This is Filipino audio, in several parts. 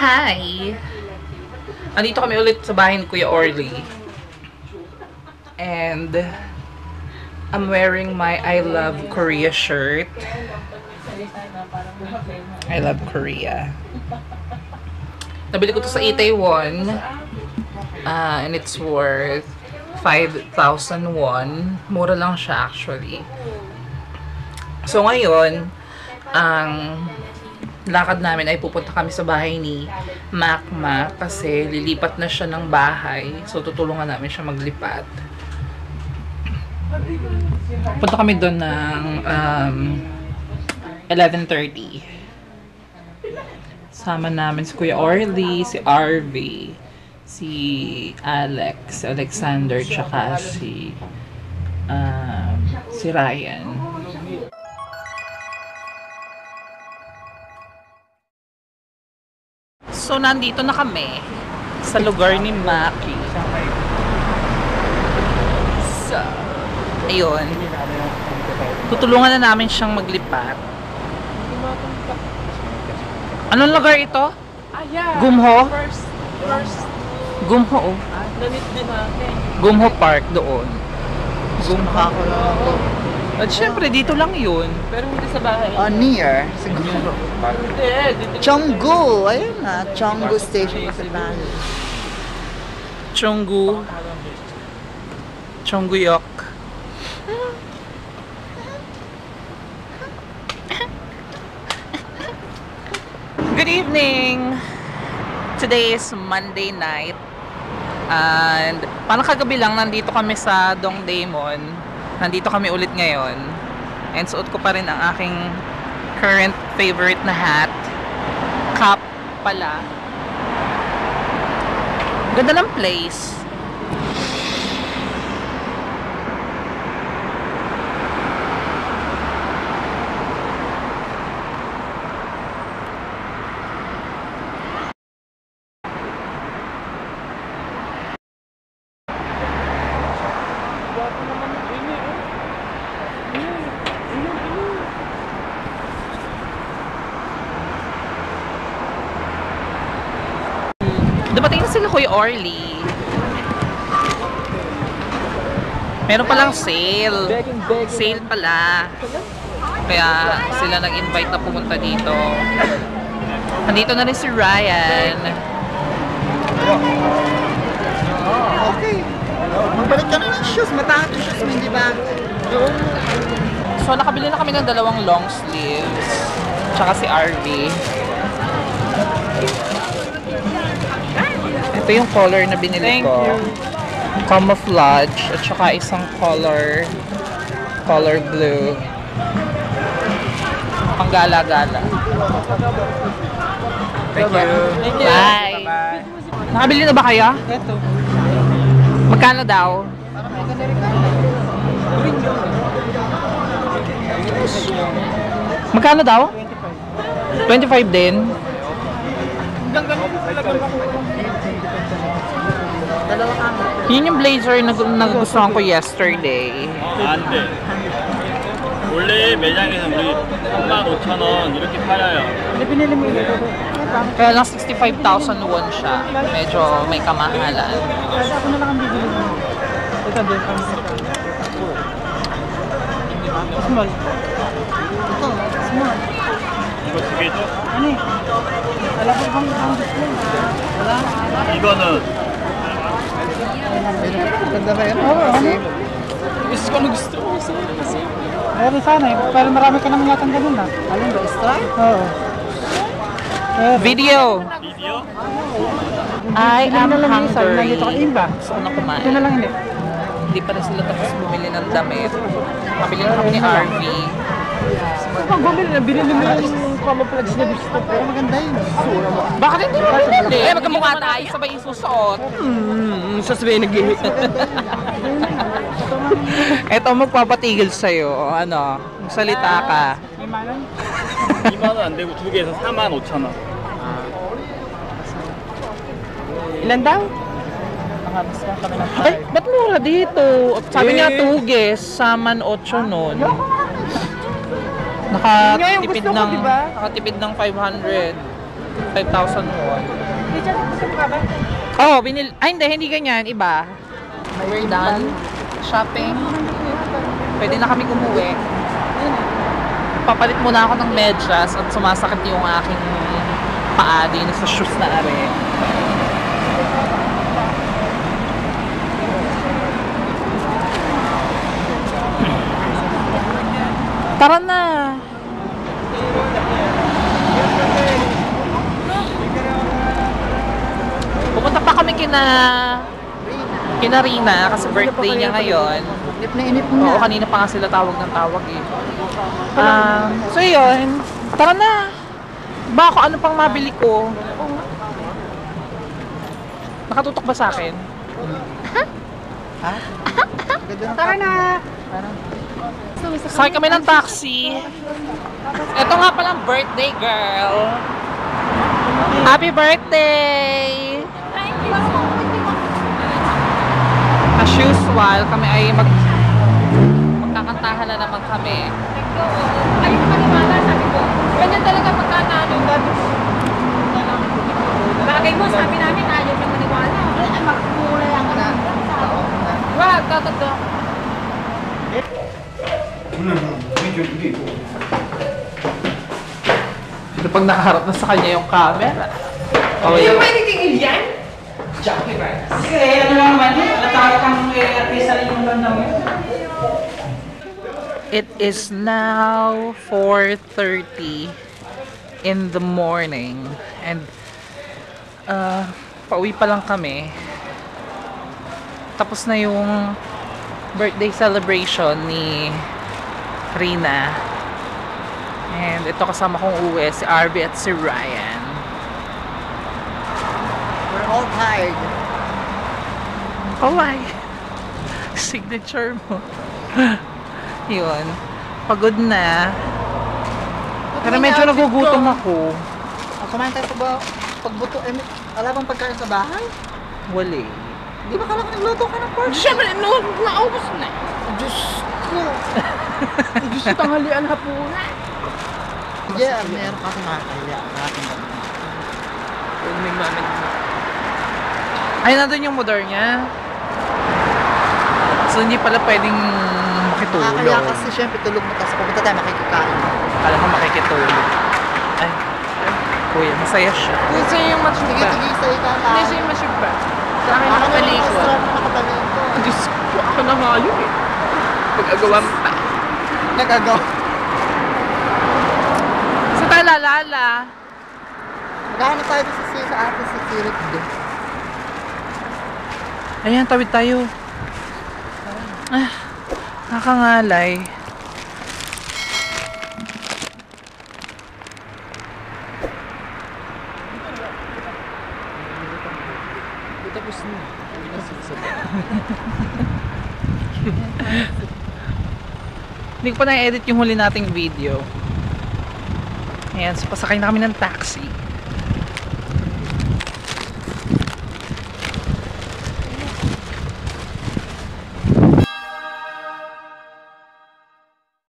Hi! Andito kami ulit sa bahay ni Kuya Orly. And I'm wearing my I Love Korea shirt. I love Korea. Nabili ko to sa Itaewon. And it's worth 5,000 won. Mura lang siya actually. So ngayon, ang lakad namin ay pupunta kami sa bahay ni Macma kasi lilipat na siya ng bahay. So tutulungan namin siya maglipat. Punta kami doon ng 11:30. Sama namin si Kuya Orly, si RV, si Alex, Alexander, tsaka si Ryan. So, nandito na kami sa lugar ni Maki. So, ayun. Tutulungan na namin siyang maglipat. Anong lugar ito? Gumho? Gumho. Gumho Park doon. Gumho. At syempre, dito lang yun. Pero hindi sa bahay. Near. Siguro. Cheonggu. Ayun nga. Cheonggu Station sa bahay. Cheongguyok. Good evening! Today is Monday night. And parang kagabi lang nandito kami sa Dongdaemun. Nandito kami ulit ngayon. And suot ko pa rin ang aking current favorite na hat. Cap pala. Ganda ng place. Dumating na sila Kuya Orly. Meron palang sale. Sale pala. Kaya sila nag-invite na pumunta dito. Nandito na rin si Ryan. Okay. Magbalik ka na ng shoes. Mataas yung shoes mo, hindi ba? So, nakabili na kami ng dalawang long sleeves. Tsaka si RV. Ito yung color na binili ko. Camouflage at saka isang color blue. Panggala-gala. Thank you. Bye. Nakabili na ba kayo? Ito. Magkano daw? Magkano daw? 25 din? Yun yung blazer na nagustuhan ko yesterday. 안 돼. 원래 매장에서 우리 35,000원 이렇게 팔아요. Kaya lang 65,000 won siya. Medyo may kamahalan. Small. Ito, small. 이거 두 개죠? Ano eh? Alam ko bang wala? 이거는 Ganda kayo? Oo, ano? Gusto ko na gusto ko. Meron sana eh. Pero marami ka naman yatang ganun na. Alin ba? Extra? Oo. Video! 비디오? I am hungry. Nandito ka iba. Gusto ko na kumain. Ito na lang hindi. Hindi pa rin sila tapos bumili ng damit. Kabili na kami ni RV. Binili mo yung camouflage na gusto ko. Pero maganda yun. Bakit hindi mo binili? Eh, magkamukha tayo. Sabay isusuot. Sasabihin nag-ihi. Eto, magpapatigil sa'yo. Ano, magsalita ka. 2만 원 안 되고 두 개에서 45,000원. Ilan daw? Ay, ba't mura dito? Sabi niya tuges, saman 8 nun. Nakatipid gusto ko, ng diba? nakatipid ng 500. 5,000 won. Oh, ay hindi ganyan, iba. We're done shopping. Pwede na kami umuwi. Papalit muna ako ng medyas at sumasakit yung aking paa din sa shoes na are. Tara na! Pumunta pa kami kina Rina kasi birthday niya ngayon. Inip na inip na. Oo, kanina pa nga sila tawag ng tawag eh. So yun, tara na! Ba ako ano pang mabili ko? Nakatutok ba sa akin? Ha? Tara na! Sakay kami ng taxi. Ito nga palang birthday girl. Happy birthday! Thank you! As usual, kami ay magkakantahan na naman kami. Ayaw ko maniwala, sabi ko. Ganyan talaga pagkatalo. Bagay mo, sabi namin, ayaw ka maniwala. Ay, magkulay ang wag, tatotoo. Pero pag nakaharap na sa kanya yung camera. Oh, yeah. Pwede yan? Jackie Rice. Kasi ano lang naman yun, natawag kang artista rin yung tanda mo. It is now 4:30 in the morning and pauwi pa lang kami. Tapos na yung birthday celebration ni Rina. And ito kasama kong uwi, si Arby at si Ryan. We're all tired. Oh my! Signature mo. Yun. Pagod na. Pero medyo nagugutom ako. Kumain tayo pa ba? Pagbuto, wala bang pagkain sa bahay? Wali. Di ba kala ko nagluto ka ng pork? Siyempre, naubos na. Diyos ko. Gusto tanghalian hapunan. Yeah, meron kasi makakaya. Huwag may mamit. Ay, nandun yung motor niya. So, hindi pala pwedeng makitulog. Makakaya kasi syempre tulog mo tapos pupunta tayo makikikain. Kala ko makikitulog. Ay, kuya, masaya siya. Gusto yung Sige, matsuba. sige, sa ikakain. Gusto yung matsuba. Sa akin Ako na yung nakatalikod. restaurant na nakatalikod. Diyos ko, ako na nga yun eh. Pag-agawan pa. Nagagawa. Sa tayo lalala. Maghahanap tayo sa ate sa Sirit doon. Ayan, tawid tayo. Ah, nakakangalay. Tapos na. Hindi ko pa na-edit yung huli nating video. Ayan, so pasakay na kami ng taxi.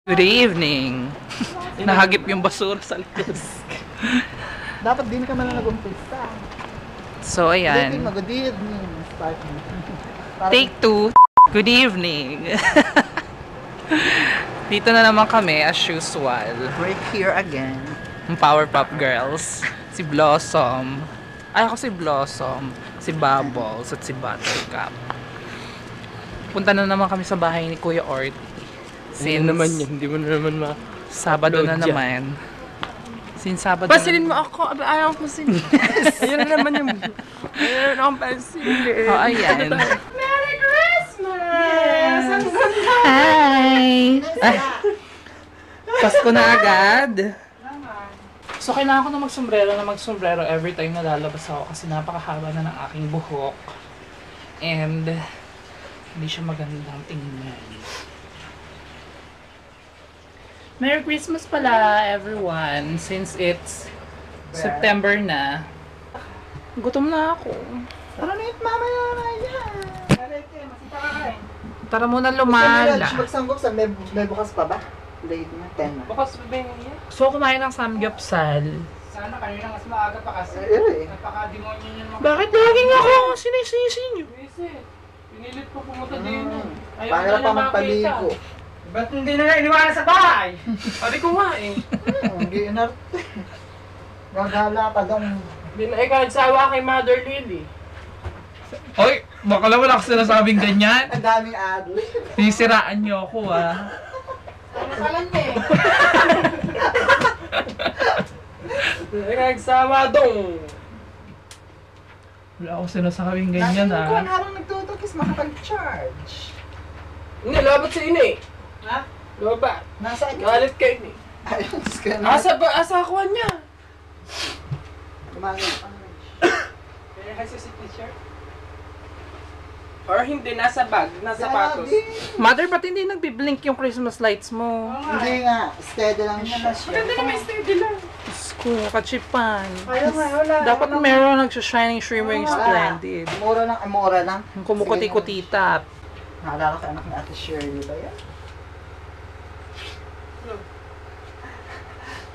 Good evening. Nahagip yung basura sa likod. Dapat din ka man nag-umpisa. So, ayan. Good evening. Start mo. Take 2. Good evening. Dito na naman kami as usual. Break here again. Ang Powerpuff Girls. Si Blossom. Ay, ako si Blossom. Si Bubbles at si Buttercup. Punta na naman kami sa bahay ni Kuya Ort. Since naman yun, hindi mo na naman Sabado na upload naman. Since Sabado Pasilin na. mo ako. Abi, ayaw ko pasilin. Ayun na naman yung... Ayun na akong pasilin. Oh, ayan. Merry Christmas! Ang ganda! Hi! Ay, Pasko na agad. So, kailangan ko na magsombrero every time na lalabas ako kasi napakahaba na ng aking buhok. And, hindi siya magandang tingnan. Merry Christmas pala, everyone, since it's September na. Gutom na ako. Ano na yung mamaya na yan? Tara muna Lunch lumala. magsanggop sa may bukas pa ba? Late na, 10 na. Bukas ba niya? So, kumain ng samgyupsal. Sana kanina mas maaga pa kasi. Napaka-demonyo niyo naman. Bakit laging ako ang sinisisi niyo? Pinilit ko pumunta din. Para pa magpaligo. Ba't hindi na iniwanan sa bahay? Pari ko nga eh. Hindi inarte. Gagala ka daw. Ikaw nagsawa kay Mother Lily. Hoy, baka lang wala ako sinasabing ganyan. Ang daming adli. Sisiraan niyo ako Kalan eh. Nagsawa dong. Wala ako sinasabing ganyan Kung harang nagtutugis, makapag-charge. Hindi, labat sa ini. Ha? Labat. Nasa akin. Galit ka ini. Ayun, scan na. Asa ako niya. Kumangin. Kaya kasi si t-shirt. Or hindi, nasa bag, nasa sapatos. Mother, ba't hindi nagbiblink yung Christmas lights mo? Hindi nga, steady lang siya. Maganda naman steady lang. Diyos ko, kachipan. Wala. Dapat meron nagsha-shining shimmering splendid. Mura lang. Yung kumukuti-kutita. Naalala ka anak ni Ate Shirley ba yan?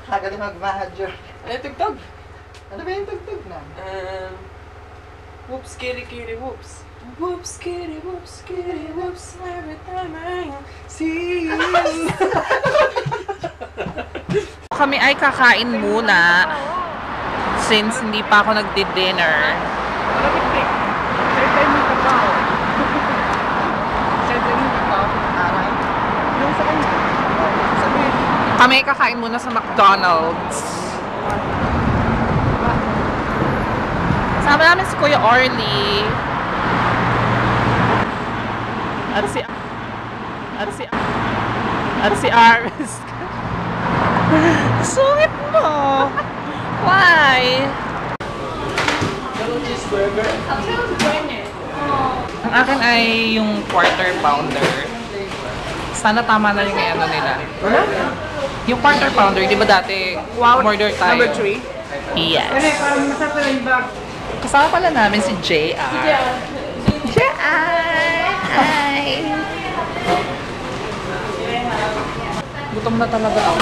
Kagaling mag-manager. Ano tugtog? Ano ba yung tugtog na? Whoops, kitty, kitty, whoops. Whoops, kitty, whoops, every time I see you. Kami ay kakain muna since hindi pa ako nagdi-dinner. Kami ay kakain muna sa McDonald's. Kasama namin si Kuya Orly. At si Aris. Sungit mo. Why? Ang akin ay yung quarter pounder. Sana tama na yung ano nila. Yung quarter pounder, di ba dati order tayo? Number 3? Yes. Parang masarap na yung bag. Kasama pala namin si JR. Hi! Gutom na talaga ako.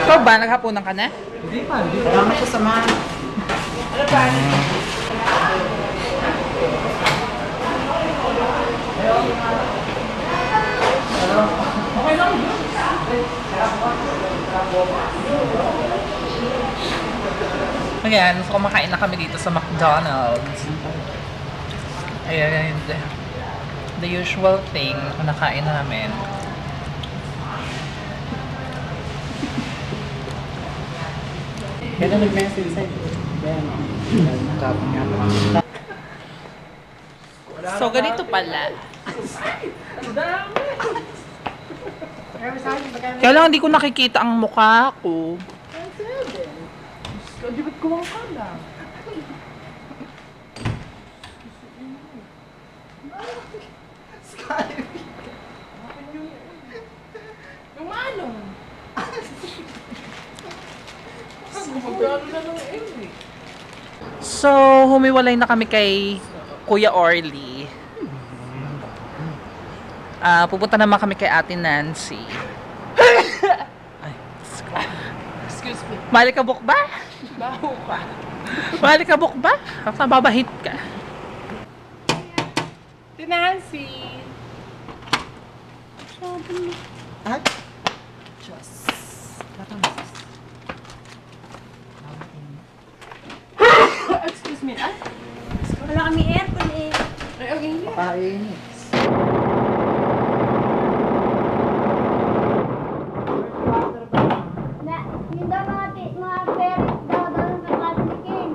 Ikaw ba? Naghapunan ka na? Hindi pa. Salamat siya sa mga. Ano ba? Ayan, so kumakain na kami dito sa McDonald's. Ayan, the usual thing na nakain namin. Kaya nag-message sa'yo. So, ganito pala. Kaya lang hindi ko nakikita ang mukha ko. Ba't kuwang ka lang? Yung ano? So, humiwalay na kami kay Kuya Orly. Pupunta naman kami kay Ate Nancy. Ay, Excuse me. malikabok ba? Baho ka. Malikabok ba? Nababahit ka. Si Nancy. Ay, Excuse me. Ay, Wala kami aircon eh. ay, okay niya. kainit. Na, yun daw mga parents daw ng nakatikim.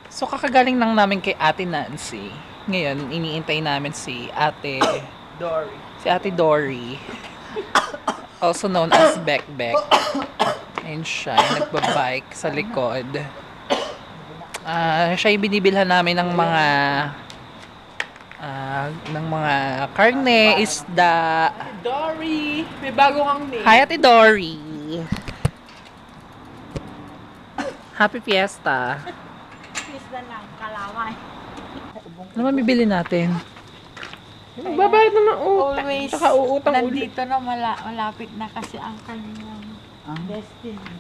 So, kakagaling lang namin kay Ate Nancy. Ngayon, iniintay namin si Ate Dory. Si Ate Dory. Also known as Bek Bek. Ayun siya, yung nagbabike sa likod. Siya yung binibilhan namin ng mga karne, isda. Dory! May bago kang name. Hi, Ate Dory! Happy Fiesta! Pista lang, kalaway. Ano ba bibili natin? Magbabayad naman utang. Always Saka uutang ulit. nandito na malapit na kasi ang kanyang destiny.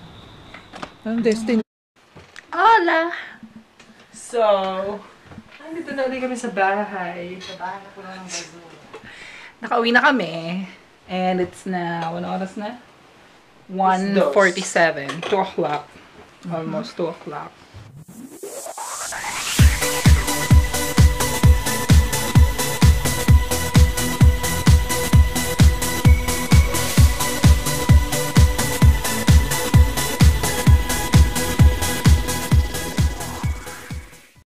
Ang destiny. Hola! So, nandito na ulit kami sa bahay. Sa bahay na po ng bazo. Nakauwi na kami. And it's now, ano oras na? 1:47. 2 o'clock. Almost 2 o'clock.